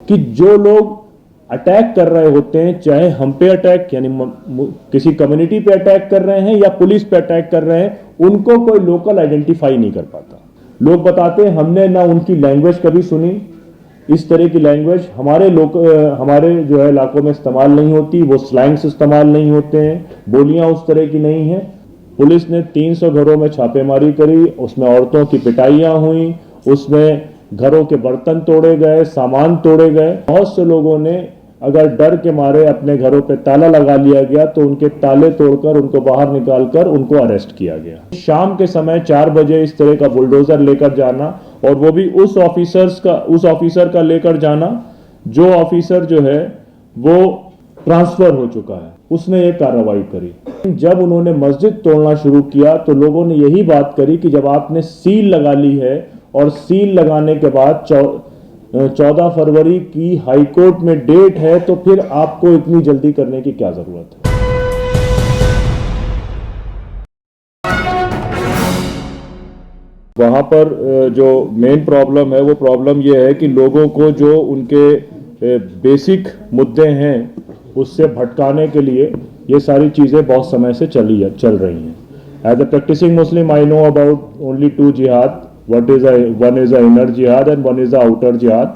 कि जो लोग अटैक कर रहे होते हैं, चाहे हम पे अटैक यानी किसी कम्युनिटी पे अटैक कर रहे हैं या पुलिस पे अटैक कर रहे हैं, उनको कोई लोकल आइडेंटिफाई नहीं कर पाता। लोग बताते हैं हमने ना उनकी लैंग्वेज कभी सुनी, इस तरह की लैंग्वेज हमारे जो है इलाकों में इस्तेमाल नहीं होती, वो स्लैंग्स इस्तेमाल नहीं होते हैं, बोलियां उस तरह की नहीं है। पुलिस ने 300 घरों में छापेमारी करी, उसमें औरतों की पिटाइयां हुई, उसमें घरों के बर्तन तोड़े गए, सामान तोड़े गए। बहुत से लोगों ने अगर डर के मारे अपने घरों पे ताला लगा लिया गया तो उनके ताले तोड़कर उनको बाहर निकालकर उनको अरेस्ट किया गया। शाम के समय 4 बजे इस तरह का बुलडोजर लेकर जाना, और वो भी उस ऑफिसर का लेकर जाना जो ऑफिसर जो है वो ट्रांसफर हो चुका है, उसने ये कार्रवाई करी। जब उन्होंने मस्जिद तोड़ना शुरू किया तो लोगों ने यही बात करी कि जब आपने सील लगा ली है और सील लगाने के बाद 14 फरवरी की हाईकोर्ट में डेट है, तो फिर आपको इतनी जल्दी करने की क्या जरूरत है। वहां पर जो मेन प्रॉब्लम है वो प्रॉब्लम ये है कि लोगों को जो उनके बेसिक मुद्दे हैं उससे भटकाने के लिए ये सारी चीजें बहुत समय से चल रही हैं। As a practising Muslim I know about only 2 जिहाद, वन इज अ इनर जिहाद and one is a outer जिहाद।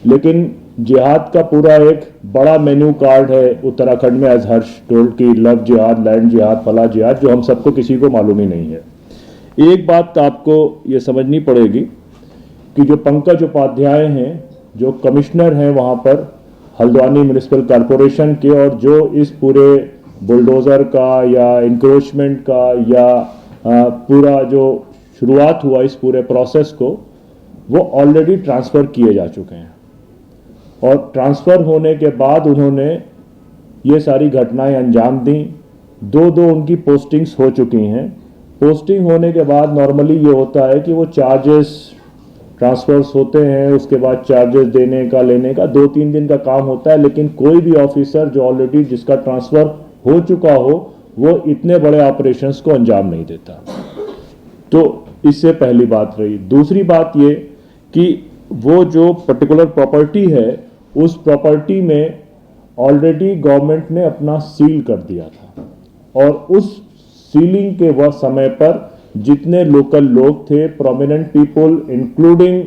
लेकिन जिहाद का पूरा एक बड़ा मेन्यू कार्ड है उत्तराखंड में, एज हर्ष टोल्ड की लव जिहाद, लैंड जिहाद, फला जिहाद, जो हम सबको किसी को मालूम ही नहीं है। एक बात आपको ये समझनी पड़ेगी कि जो पंकज उपाध्याय हैं, जो कमिश्नर हैं वहाँ पर हल्द्वानी म्युनिसिपल कॉरपोरेशन के, और जो इस पूरे बुलडोज़र का या इंक्रोचमेंट का या पूरा जो शुरुआत हुआ इस पूरे प्रोसेस को, वो ऑलरेडी ट्रांसफ़र किए जा चुके हैं। और ट्रांसफ़र होने के बाद उन्होंने ये सारी घटनाएं अंजाम दी। दो उनकी पोस्टिंग्स हो चुकी हैं। पोस्टिंग होने के बाद नॉर्मली ये होता है कि वो चार्जेस ट्रांसफर्स होते हैं, उसके बाद चार्जेस देने का लेने का 2-3 दिन का काम होता है। लेकिन कोई भी ऑफिसर जो ऑलरेडी जिसका ट्रांसफ़र हो चुका हो, वो इतने बड़े ऑपरेशंस को अंजाम नहीं देता। तो इससे पहली बात रही। दूसरी बात ये कि वो जो पर्टिकुलर प्रॉपर्टी है, उस प्रॉपर्टी में ऑलरेडी गवर्नमेंट ने अपना सील कर दिया था, और उस सीलिंग के वह समय पर जितने लोकल लोग थे, प्रोमिनेंट पीपल इंक्लूडिंग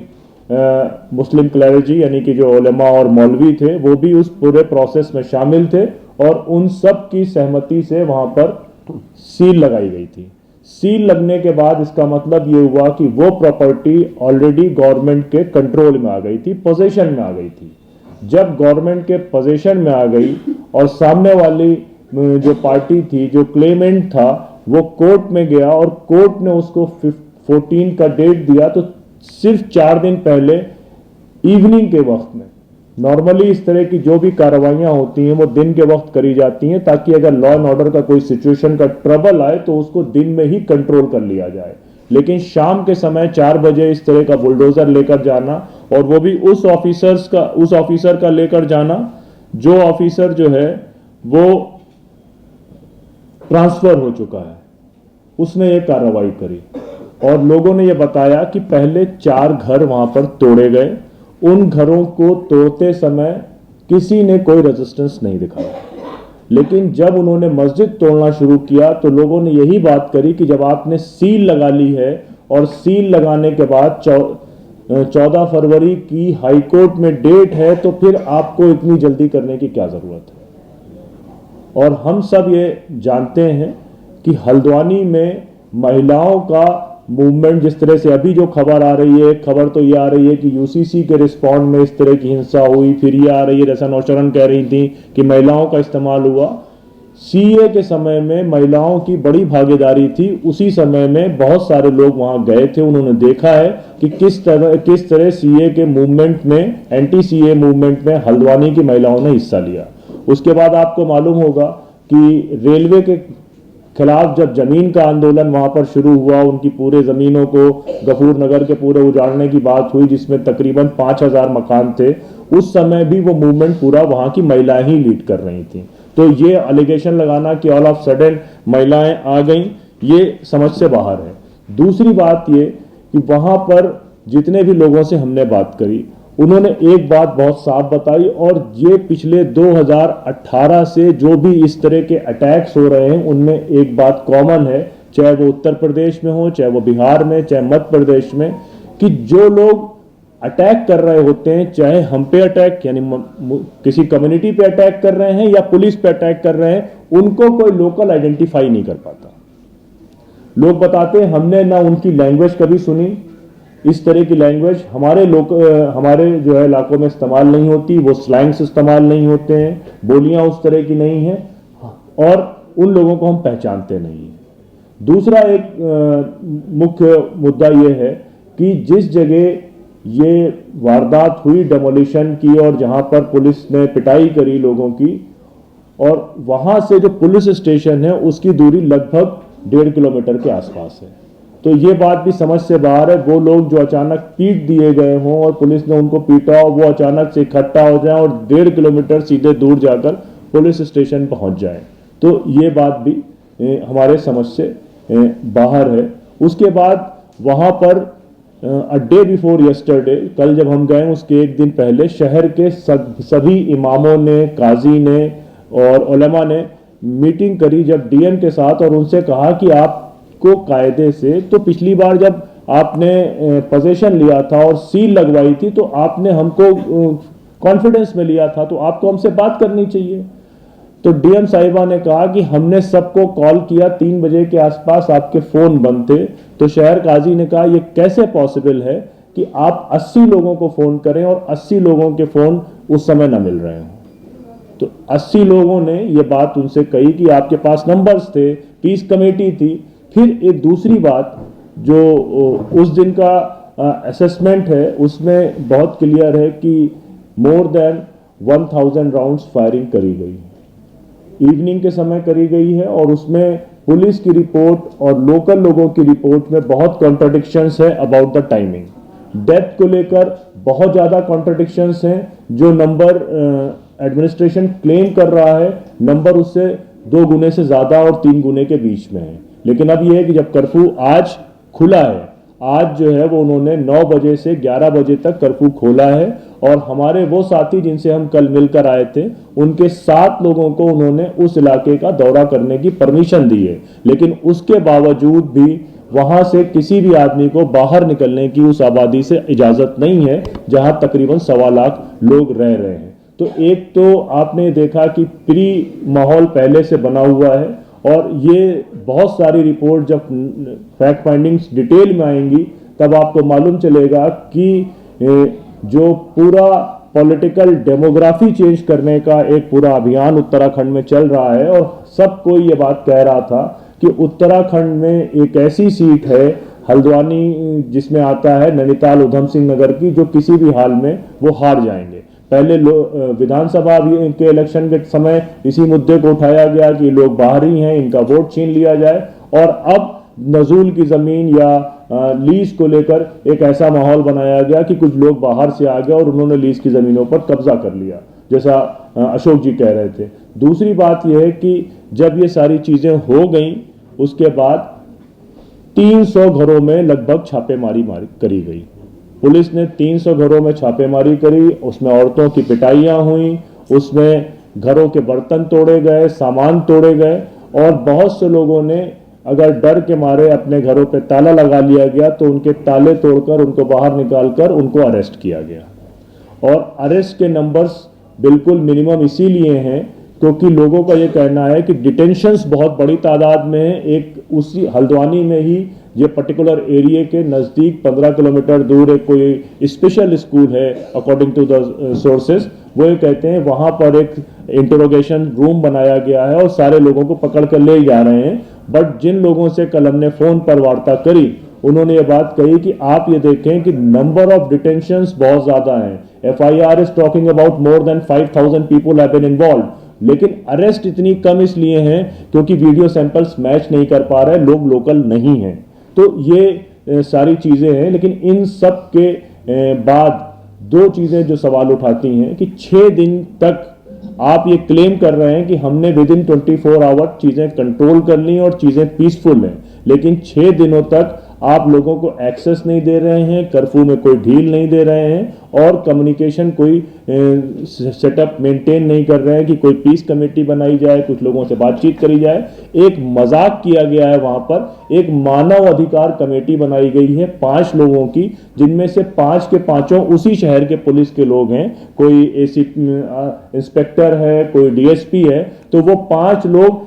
मुस्लिम क्लैरिजी यानी कि जो उलेमा और मौलवी थे, वो भी उस पूरे प्रोसेस में शामिल थे, और उन सब की सहमति से वहां पर सील लगाई गई थी। सील लगने के बाद इसका मतलब ये हुआ कि वो प्रॉपर्टी ऑलरेडी गवर्नमेंट के कंट्रोल में आ गई थी, पोजीशन में आ गई थी। जब गवर्नमेंट के पोजीशन में आ गई और सामने वाली जो पार्टी थी, जो क्लेमेंट था, वो कोर्ट में गया और कोर्ट ने उसको 14 का डेट दिया, तो सिर्फ 4 दिन पहले इवनिंग के वक्त में, नॉर्मली इस तरह की जो भी कार्रवाइयां होती हैं वो दिन के वक्त करी जाती हैं, ताकि अगर लॉ एंड ऑर्डर का कोई सिचुएशन का ट्रबल आए तो उसको दिन में ही कंट्रोल कर लिया जाए। लेकिन शाम के समय 4 बजे इस तरह का बुलडोजर लेकर जाना, और वो भी उस ऑफिसर का लेकर जाना जो ऑफिसर जो है वो ट्रांसफर हो चुका है, उसने ये कार्रवाई करी। और लोगों ने ये बताया कि पहले 4 घर वहां पर तोड़े गए। उन घरों को तोड़ते समय किसी ने कोई रेजिस्टेंस नहीं दिखाया। लेकिन जब उन्होंने मस्जिद तोड़ना शुरू किया तो लोगों ने यही बात करी कि जब आपने सील लगा ली है, और सील लगाने के बाद 14 फरवरी की हाईकोर्ट में डेट है, तो फिर आपको इतनी जल्दी करने की क्या जरूरत है। और हम सब ये जानते हैं कि हल्द्वानी में महिलाओं का मूवमेंट, जिस तरह से अभी जो खबर आ रही है, खबर तो ये आ रही है कि यूसीसी के रिस्पॉन्ड में इस तरह की हिंसा हुई, फिर ये आ रही है रसन औशरन कह रही थी कि महिलाओं का इस्तेमाल हुआ। सीए के समय में महिलाओं की बड़ी भागीदारी थी। उसी समय में बहुत सारे लोग वहां गए थे, उन्होंने देखा है कि किस तरह सीए के मूवमेंट में, एंटी सीए मूवमेंट में हल्द्वानी की महिलाओं ने हिस्सा लिया। उसके बाद आपको मालूम होगा कि रेलवे के खिलाफ जब जमीन का आंदोलन वहां पर शुरू हुआ, उनकी पूरे जमीनों को गफूर नगर के पूरे उजाड़ने की बात हुई, जिसमें तकरीबन 5000 मकान थे। उस समय भी वो मूवमेंट पूरा वहां की महिलाएं ही लीड कर रही थी। तो ये एलिगेशन लगाना कि ऑल ऑफ सडन महिलाएं आ गई, ये समझ से बाहर है। दूसरी बात ये कि वहां पर जितने भी लोगों से हमने बात करी, उन्होंने एक बात बहुत साफ बताई, और ये पिछले 2018 से जो भी इस तरह के अटैक्स हो रहे हैं उनमें एक बात कॉमन है, चाहे वो उत्तर प्रदेश में हो, चाहे वो बिहार में, चाहे मध्य प्रदेश में, कि जो लोग अटैक कर रहे होते हैं, चाहे हम पे अटैक यानी किसी कम्युनिटी पे अटैक कर रहे हैं या पुलिस पे अटैक कर रहे हैं, उनको कोई लोकल आइडेंटिफाई नहीं कर पाता। लोग बताते हैं हमने ना उनकी लैंग्वेज कभी सुनी, इस तरह की लैंग्वेज हमारे जो है इलाकों में इस्तेमाल नहीं होती, वो स्लैंग्स इस्तेमाल नहीं होते हैं, बोलियां उस तरह की नहीं हैं, और उन लोगों को हम पहचानते नहीं हैं। दूसरा एक मुख्य मुद्दा यह है कि जिस जगह ये वारदात हुई डेमोलिशन की, और जहां पर पुलिस ने पिटाई करी लोगों की, और वहां से जो पुलिस स्टेशन है उसकी दूरी लगभग 1.5 किलोमीटर के आसपास है। तो ये बात भी समझ से बाहर है, वो लोग जो अचानक पीट दिए गए हों और पुलिस ने उनको पीटा हो, वो अचानक से इकट्ठा हो जाए और 1.5 किलोमीटर सीधे दूर जाकर पुलिस स्टेशन पहुंच जाए, तो ये बात भी हमारे समझ से बाहर है। उसके बाद वहां पर डे बिफोर यस्टरडे, कल जब हम गए उसके एक दिन पहले, शहर के सभी इमामों ने, काजी ने और उलेमा ने मीटिंग करी जब डीएम के साथ, और उनसे कहा कि आपको कायदे से, तो पिछली बार जब आपने पोजीशन लिया था और सील लगवाई थी तो आपने हमको कॉन्फिडेंस में लिया था, तो आपको हमसे बात करनी चाहिए। तो डीएम साहिबा ने कहा कि हमने सबको कॉल किया, 3 बजे के आसपास आपके फोन बंद थे। तो शहर काजी ने कहा ये कैसे पॉसिबल है कि आप 80 लोगों को फोन करें और 80 लोगों के फोन उस समय न मिल रहे हों। तो 80 लोगों ने ये बात उनसे कही कि आपके पास नंबर्स थे, पीस कमेटी थी। फिर एक दूसरी बात जो उस दिन का असेसमेंट है उसमें बहुत क्लियर है कि मोर देन 1000 राउंड्स फायरिंग करी गई, इवनिंग के समय करी गई है, और उसमें पुलिस की रिपोर्ट और लोकल लोगों की रिपोर्ट में बहुत कॉन्ट्रडिक्शंस है अबाउट द टाइमिंग। डेथ को लेकर बहुत ज़्यादा कॉन्ट्रडिक्शंस हैं, जो नंबर एडमिनिस्ट्रेशन क्लेम कर रहा है नंबर उससे 2 गुने से ज़्यादा और 3 गुने के बीच में है। लेकिन अब यह है कि जब कर्फ्यू आज खुला है, आज जो है वो उन्होंने 9 बजे से 11 बजे तक कर्फ्यू खोला है, और हमारे वो साथी जिनसे हम कल मिलकर आए थे उनके 7 लोगों को उन्होंने उस इलाके का दौरा करने की परमिशन दी है, लेकिन उसके बावजूद भी वहां से किसी भी आदमी को बाहर निकलने की उस आबादी से इजाजत नहीं है जहां तकरीबन 1.25 लाख लोग रह रहे हैं। तो एक तो आपने देखा कि प्री माहौल पहले से बना हुआ है, और ये बहुत सारी रिपोर्ट जब फैक्ट फाइंडिंग्स डिटेल में आएंगी तब आपको मालूम चलेगा कि जो पूरा पॉलिटिकल डेमोग्राफी चेंज करने का एक पूरा अभियान उत्तराखंड में चल रहा है, और सब कोई ये बात कह रहा था कि उत्तराखंड में एक ऐसी सीट है हल्द्वानी जिसमें आता है नैनीताल उधम सिंह नगर की, जो किसी भी हाल में वो हार जाएंगे। पहले विधानसभा के इलेक्शन के समय इसी मुद्दे को उठाया गया कि लोग बाहरी हैं, इनका वोट छीन लिया जाए, और अब नजूल की जमीन या लीज को लेकर एक ऐसा माहौल बनाया गया कि कुछ लोग बाहर से आ गए और उन्होंने लीज की जमीनों पर कब्जा कर लिया, जैसा अशोक जी कह रहे थे। दूसरी बात यह है कि जब ये सारी चीजें हो गई उसके बाद 300 घरों में लगभग छापेमारी करी गई। पुलिस ने 300 घरों में छापेमारी करी, उसमें औरतों की पिटाइयां हुई, उसमें घरों के बर्तन तोड़े गए, सामान तोड़े गए, और बहुत से लोगों ने अगर डर के मारे अपने घरों पे ताला लगा लिया गया तो उनके ताले तोड़कर उनको बाहर निकालकर उनको अरेस्ट किया गया। और अरेस्ट के नंबर्स बिल्कुल मिनिमम इसीलिए हैं क्योंकि लोगों का ये कहना है कि डिटेंशंस बहुत बड़ी तादाद में है। एक उसी हल्द्वानी में ही ये पर्टिकुलर एरिया के नज़दीक 15 किलोमीटर दूर एक कोई स्पेशल स्कूल है, अकॉर्डिंग टू द सोर्सेज, वो ये कहते हैं वहाँ पर एक इंटरोगेशन रूम बनाया गया है और सारे लोगों को पकड़ कर ले जा रहे हैं। बट जिन लोगों से कल हमने फ़ोन पर वार्ता करी उन्होंने ये बात कही कि आप ये देखें कि नंबर ऑफ डिटेंशंस बहुत ज़्यादा हैं। FIR is talking about more than 5000 people have been involve, लेकिन अरेस्ट इतनी कम इसलिए हैं क्योंकि वीडियो सैंपल्स मैच नहीं कर पा रहे, लोग लोकल नहीं हैं। तो ये सारी चीज़ें हैं, लेकिन इन सब के बाद दो चीज़ें जो सवाल उठाती हैं कि 6 दिन तक आप ये क्लेम कर रहे हैं कि हमने विद इन 24 आवर चीज़ें कंट्रोल कर ली और चीज़ें पीसफुल हैं, लेकिन 6 दिनों तक आप लोगों को एक्सेस नहीं दे रहे हैं, कर्फ्यू में कोई ढील नहीं दे रहे हैं और कम्युनिकेशन कोई सेटअप मेंटेन नहीं कर रहे हैं कि कोई पीस कमेटी बनाई जाए, कुछ लोगों से बातचीत करी जाए। एक मजाक किया गया है वहां पर। एक मानव अधिकार कमेटी बनाई गई है 5 लोगों की, जिनमें से 5 के 5 उसी शहर के पुलिस के लोग हैं। कोई एसी इंस्पेक्टर है, कोई डीएसपी है। तो वो 5 लोग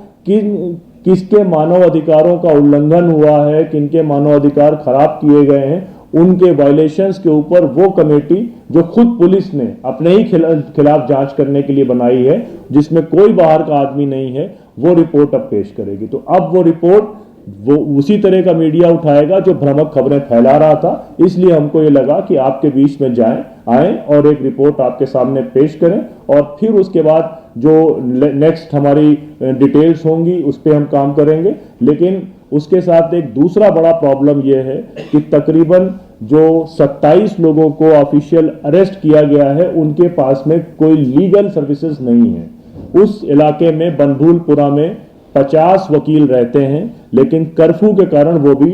किसके मानव अधिकारों का उल्लंघन हुआ है, किनके मानव अधिकार खराब किए गए हैं, उनके वायलेशंस के ऊपर वो कमेटी, जो खुद पुलिस ने अपने ही खिलाफ जांच करने के लिए बनाई है, जिसमें कोई बाहर का आदमी नहीं है, वो रिपोर्ट अब पेश करेगी। तो अब वो रिपोर्ट वो उसी तरह का मीडिया उठाएगा जो भ्रामक खबरें फैला रहा था। इसलिए हमको ये लगा कि आपके बीच में आए और एक रिपोर्ट आपके सामने पेश करें, और फिर उसके बाद जो नेक्स्ट हमारी डिटेल्स होंगी उस पर हम काम करेंगे। लेकिन उसके साथ एक दूसरा बड़ा प्रॉब्लम यह है कि तकरीबन जो 27 लोगों को ऑफिशियल अरेस्ट किया गया है, उनके पास में कोई लीगल सर्विसेज नहीं है। उस इलाके में बंधुलपुरा में 50 वकील रहते हैं, लेकिन कर्फ्यू के कारण वो भी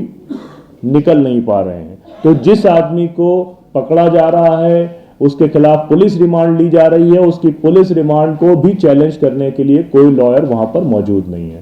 निकल नहीं पा रहे हैं। तो जिस आदमी को पकड़ा जा रहा है, उसके खिलाफ पुलिस रिमांड ली जा रही है, उसकी पुलिस रिमांड को भी चैलेंज करने के लिए कोई लॉयर वहां पर मौजूद नहीं है।